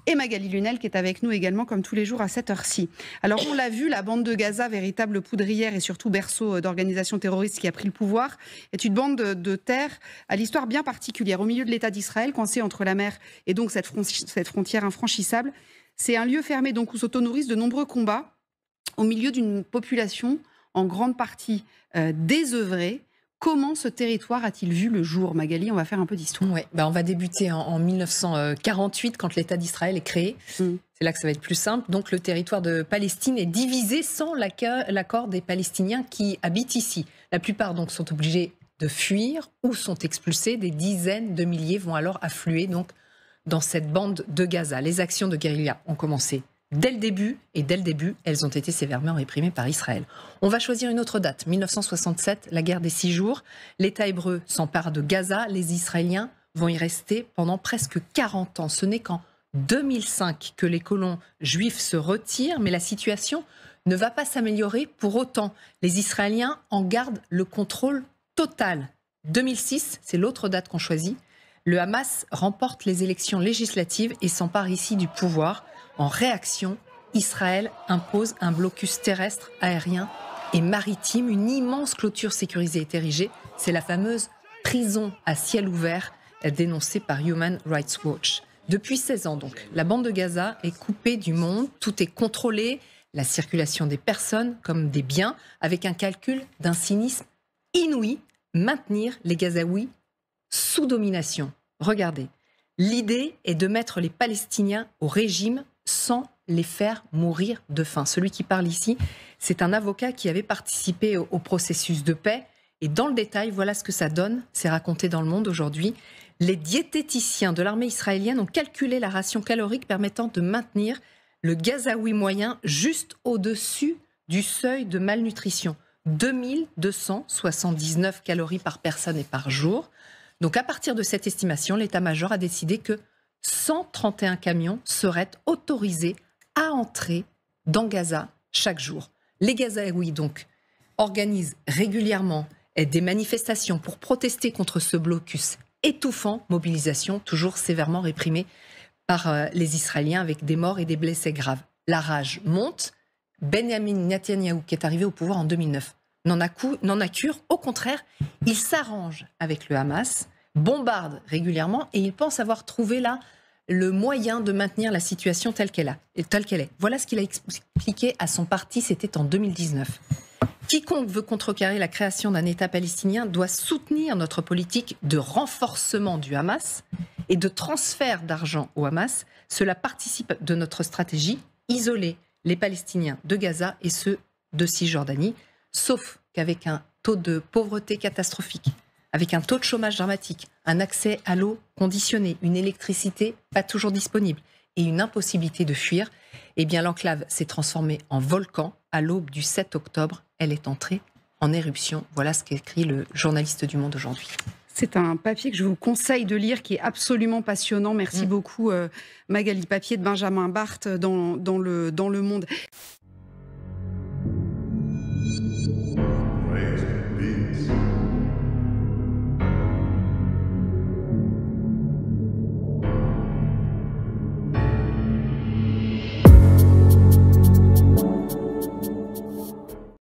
et Magali Lunel qui est avec nous également comme tous les jours à cette heure-ci. Alors on l'a vu, la bande de Gaza, véritable poudrière et surtout berceau d'organisations terroristes qui a pris le pouvoir, est une bande de terre à l'histoire bien particulière. Au milieu de l'État d'Israël, coincé entre la mer et donc cette frontière infranchissable, c'est un lieu fermé donc où s'autonourrissent de nombreux combats au milieu d'une population en grande partie désœuvrée. Comment ce territoire a-t-il vu le jour, Magali? On va faire un peu d'histoire. Ouais, on va débuter en 1948, quand l'État d'Israël est créé. C'est là que ça va être plus simple. Donc le territoire de Palestine est divisé sans l'accord des Palestiniens qui habitent ici. La plupart donc sont obligés de fuir ou sont expulsés. Des dizaines de milliers vont alors affluer donc dans cette bande de Gaza. Les actions de guérilla ont commencé dès le début, et dès le début, elles ont été sévèrement réprimées par Israël. On va choisir une autre date, 1967, la guerre des 6 jours. L'État hébreu s'empare de Gaza, les Israéliens vont y rester pendant presque 40 ans. Ce n'est qu'en 2005 que les colons juifs se retirent, mais la situation ne va pas s'améliorer pour autant. Les Israéliens en gardent le contrôle total. 2006, c'est l'autre date qu'on choisit. Le Hamas remporte les élections législatives et s'empare ici du pouvoir. En réaction, Israël impose un blocus terrestre, aérien et maritime. Une immense clôture sécurisée est érigée. C'est la fameuse prison à ciel ouvert dénoncée par Human Rights Watch. Depuis 16 ans, donc, la bande de Gaza est coupée du monde. Tout est contrôlé, la circulation des personnes comme des biens, avec un calcul d'un cynisme inouï, maintenir les Gazaouis sous domination. Regardez, l'idée est de mettre les Palestiniens au régime sans les faire mourir de faim. Celui qui parle ici, c'est un avocat qui avait participé au processus de paix. Et dans le détail, voilà ce que ça donne. C'est raconté dans Le Monde aujourd'hui. Les diététiciens de l'armée israélienne ont calculé la ration calorique permettant de maintenir le Gazaoui moyen juste au-dessus du seuil de malnutrition. 2279 calories par personne et par jour. Donc à partir de cette estimation, l'état-major a décidé que 131 camions seraient autorisés à entrer dans Gaza chaque jour. Les Gazaouis donc organisent régulièrement des manifestations pour protester contre ce blocus étouffant, mobilisation toujours sévèrement réprimée par les Israéliens avec des morts et des blessés graves. La rage monte. Benjamin Netanyahou, qui est arrivé au pouvoir en 2009, n'en a cure. Au contraire, il s'arrange avec le Hamas, bombarde régulièrement et il pense avoir trouvé là le moyen de maintenir la situation telle qu'elle est. Voilà ce qu'il a expliqué à son parti, c'était en 2019. Quiconque veut contrecarrer la création d'un État palestinien doit soutenir notre politique de renforcement du Hamas et de transfert d'argent au Hamas. Cela participe de notre stratégie, isoler les Palestiniens de Gaza et ceux de Cisjordanie, sauf qu'avec un taux de pauvreté catastrophique, avec un taux de chômage dramatique, un accès à l'eau conditionnée, une électricité pas toujours disponible et une impossibilité de fuir, eh bien l'enclave s'est transformée en volcan. À l'aube du 7 octobre, elle est entrée en éruption. Voilà ce qu'écrit le journaliste du Monde aujourd'hui. C'est un papier que je vous conseille de lire, qui est absolument passionnant. Merci beaucoup Magali. Papier de Benjamin Barthes dans le Monde.